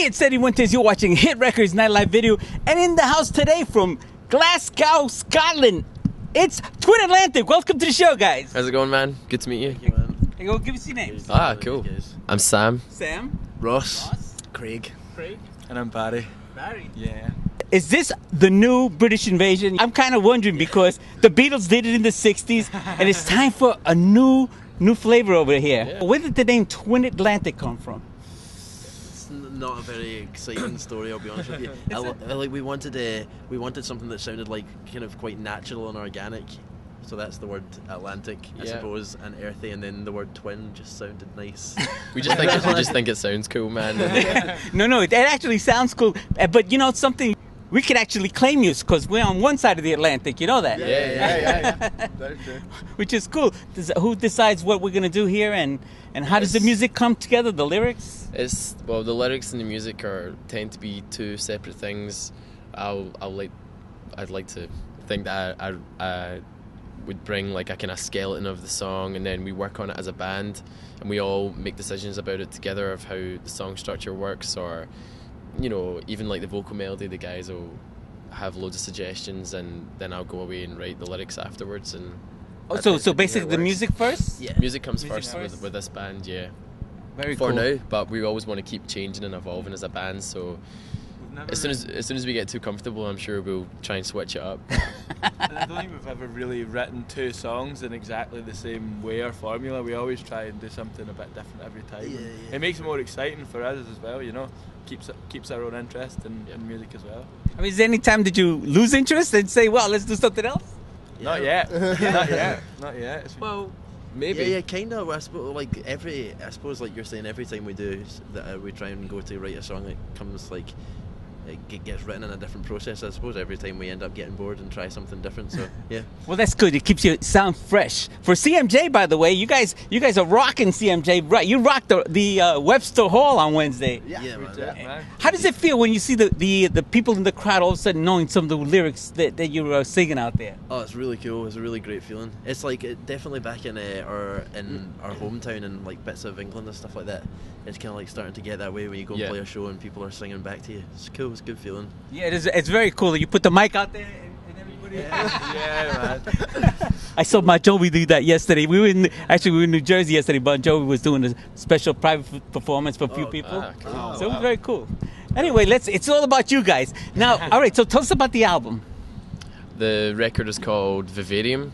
Hey, it's Eddie Muentes. You're watching Hit Records Nightlife video. And in the house today from Glasgow, Scotland, it's Twin Atlantic. Welcome to the show, guys. How's it going, man? Good to meet you. Thank you, man. Hey, go give us your names. Ah, cool. I'm Sam. Sam. Ross. Craig. And I'm Barry. Barry. Yeah. Is this the new British invasion? I'm kind of wondering because the Beatles did it in the 60s and it's time for a new flavor over here. Yeah. Where did the name Twin Atlantic come from? It's not a very exciting story, I'll be honest with you. Like we wanted something that sounded like kind of quite natural and organic. So that's the word Atlantic, I suppose, and earthy, and then the word twin just sounded nice. We just think it sounds cool, man. No, it actually sounds cool. But you know something, we could actually claim you because we're on one side of the Atlantic. You know that? Yeah. That's true. Which is cool. Who decides what we're gonna do here, and how does the music come together? The lyrics? The lyrics and the music tend to be two separate things. I'd like to think that I would bring like a kind of skeleton of the song, and then we work on it as a band, and we all make decisions about it together of how the song structure works, or you know, even like the vocal melody, the guys will have loads of suggestions, and then I'll go away and write the lyrics afterwards. And so basically the music first? Yeah, music comes first. With this band, yeah. Very for cool. now, but we always want to keep changing and evolving as a band, so as soon as we get too comfortable, I'm sure we'll try and switch it up. And I don't think we've ever really written two songs in exactly the same way or formula. We always try and do something a bit different every time. Yeah. It makes it more exciting for us as well, you know. Keeps our own interest in music as well. I mean, is there any time did you lose interest and say, well, let's do something else? Yeah. Not yet. Not yet. Well, maybe. Yeah, kind of. I suppose, like you're saying, every time we do that, we try and go to write a song that comes like it gets written in a different process. I suppose every time we end up getting bored and try something different. So yeah. Well, that's good. It keeps you sound fresh. For CMJ, by the way, you guys are rocking CMJ. Right? You rocked the Webster Hall on Wednesday. Yeah, man. How does it feel when you see the people in the crowd all of a sudden knowing some of the lyrics that you were singing out there? Oh, it's really cool. It's a really great feeling. It's like definitely back in our hometown and like bits of England and stuff like that. It's kind of like starting to get that way when you go and play a show and people are singing back to you. It's cool. It's a good feeling. Yeah, it's very cool. You put the mic out there and everybody. Yeah, man. I saw Bon Jovi do that yesterday. We were in New Jersey yesterday. Bon Jovi was doing a special private performance for a few people. Cool. So it was very cool. Anyway, it's all about you guys. Now, all right, so tell us about the album. The record is called Vivarium,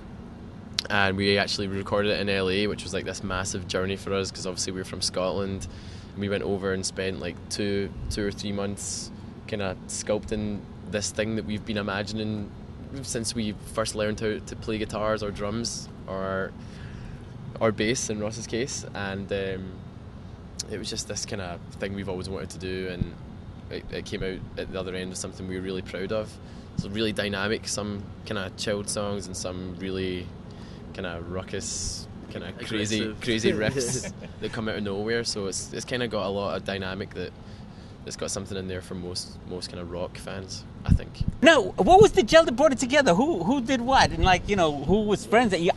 and we actually recorded it in LA, which was like this massive journey for us because obviously we were from Scotland. And we went over and spent like two or 3 months kind of sculpting this thing that we've been imagining since we first learned how to play guitars or drums or bass in Ross's case, and it was just this kind of thing we've always wanted to do, and it came out at the other end of something we were really proud of. So really dynamic, some kind of chilled songs and some really kind of ruckus, kind of crazy riffs that come out of nowhere. So it's kind of got a lot of dynamic that's got something in there for most kind of rock fans, I think. Now, what was the gel that brought it together? Who did what? And like, you know, who was friends that you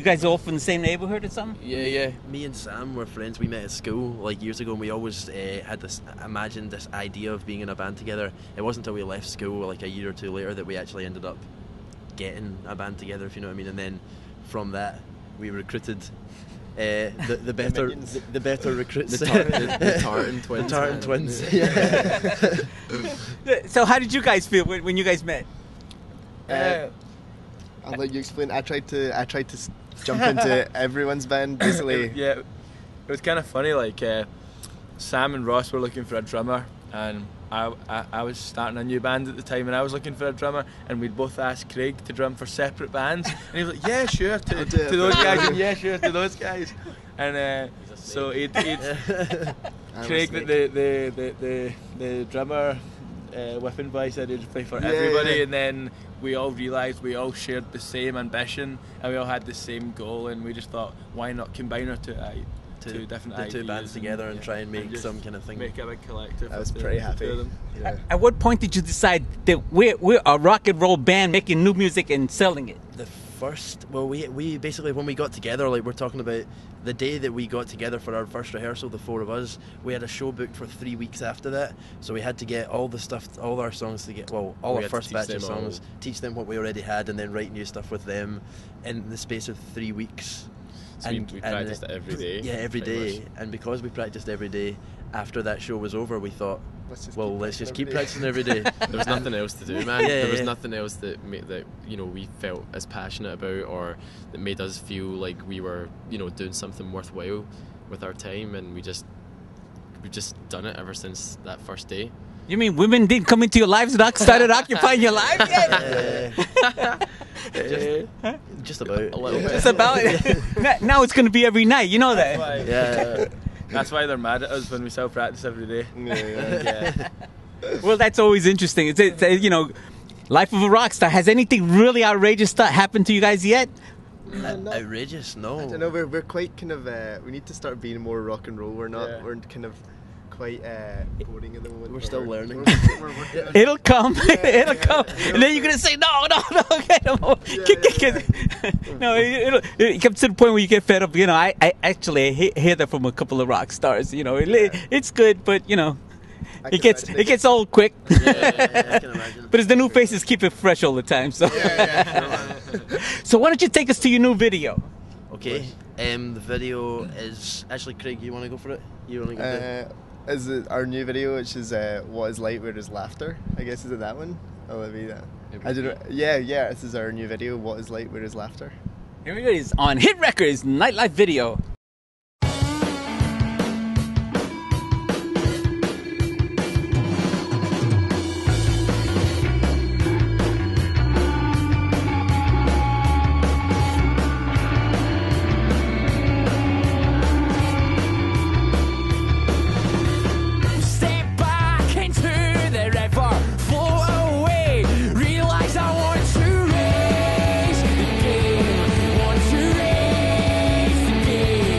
guys are all from the same neighborhood or something? Yeah. Me and Sam were friends. We met at school like years ago, and we always had imagined this idea of being in a band together. It wasn't until we left school like a year or two later that we actually ended up getting a band together, if you know what I mean. And then from that we recruited the better recruits, the Tartan Twins. The Tartan Twins. Yeah. So how did you guys feel when you guys met? I'll let you explain. I tried to jump into everyone's band basically. Yeah, it was kind of funny. Like Sam and Ross were looking for a drummer, and I was starting a new band at the time, and I was looking for a drummer, and we'd both asked Craig to drum for separate bands, and he was like, "Yeah, sure," to those guys, and "Yeah, sure," to those guys, and so he'd Craig, the drummer, whipping boy, said he'd play for everybody, and then we all realised we all shared the same ambition, and we all had the same goal, and we just thought, why not combine our two different ideas, two bands together and try and make some kind of thing. Make a big collective. I was pretty happy. Yeah. At what point did you decide that we're a rock and roll band making new music and selling it? The first, well, we basically, when we got together, like we're talking about the day that we got together for our first rehearsal, the four of us, we had a show booked for 3 weeks after that, so we had to get all the stuff, all our songs all We our had to first teach batch them of songs, all. teach them what we already had, and then write new stuff with them in the space of 3 weeks. So we practiced it every day. Yeah, every pretty day. much. And because we practiced every day, after that show was over, we thought, let's just keep practicing every day. There was nothing else to do, man. Yeah, there was yeah. nothing else that we felt as passionate about, or that made us feel like we were doing something worthwhile with our time, and we've just done it ever since that first day. You mean women didn't come into your lives and started occupying your life yet? Just about. A little bit. It's about it. Now it's going to be every night. You know that. Yeah. That's why they're mad at us when we still practice every day. Yeah. Well, that's always interesting. It's life of a rock star. Has anything really outrageous happened to you guys yet? Outrageous? No. I don't know. We're quite kind of. We need to start being more rock and roll. We're not. Yeah. We're kind of quite boring at the moment. We're still learning. We're working on it. It'll come. It'll come. And then you're going to say, no, get him over. No, it comes to the point where you get fed up. I actually hear that from a couple of rock stars. It's good, but, it gets old quick. Yeah, I can imagine. But it's the new faces keep it fresh all the time. So, So why don't you take us to your new video? Okay. The video is actually, Craig, you want to go for it? You want to go for it? Is it our new video, which is What Is Light Where There's Laughter? I guess, is it that one? Oh, it'll be that. I don't know. Yeah, this is our new video, What Is Light Where There's Laughter. Here it is on Hit Records Nightlife Video. Step back into the river, float away. Realize I want to raise the game. Want to raise the game.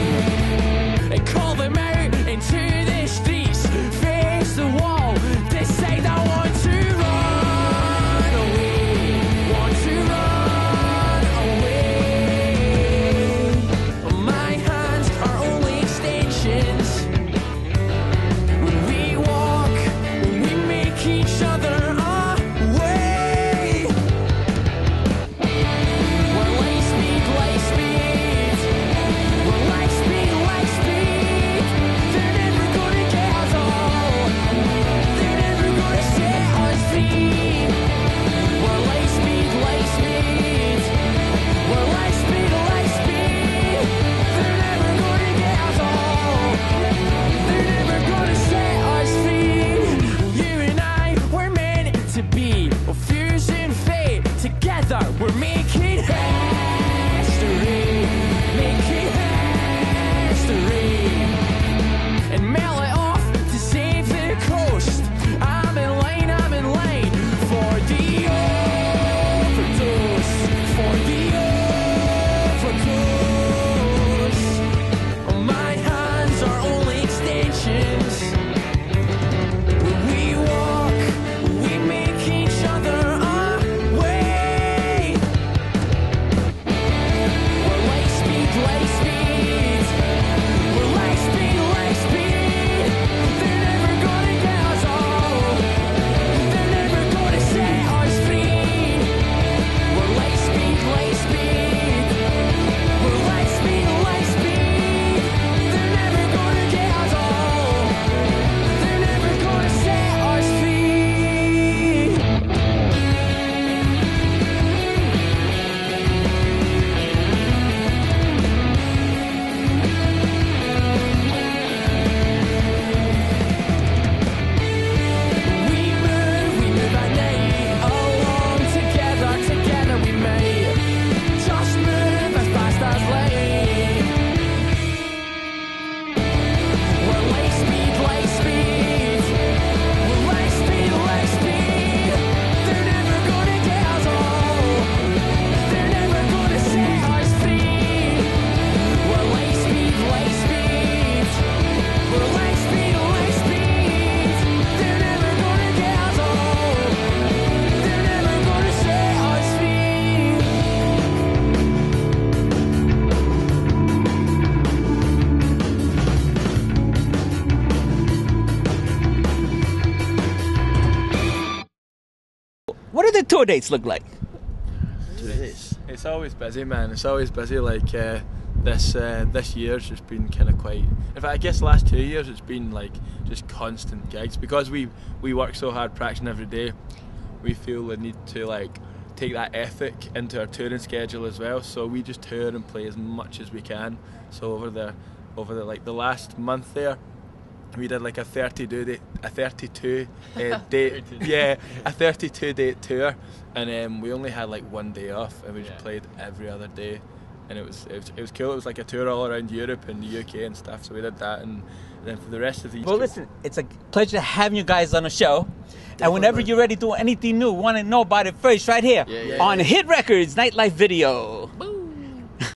tour dates look like? It's always busy, man. It's always busy. Like this year's just been kind of quite. In fact, I guess the last 2 years it's been like just constant gigs because we work so hard practicing every day. We feel the need to like take that ethic into our touring schedule as well. So we just tour and play as much as we can. So over the like the last month there, we did like a 32 date date tour, and we only had like 1 day off, and we just played every other day, and it was cool. It was like a tour all around Europe and the UK and stuff. So we did that, and then for the rest of the well, listen, it's a pleasure having you guys on the show. And whenever you're ready to do anything new, want to know about it first, right here on Hit Records Nightlife Video.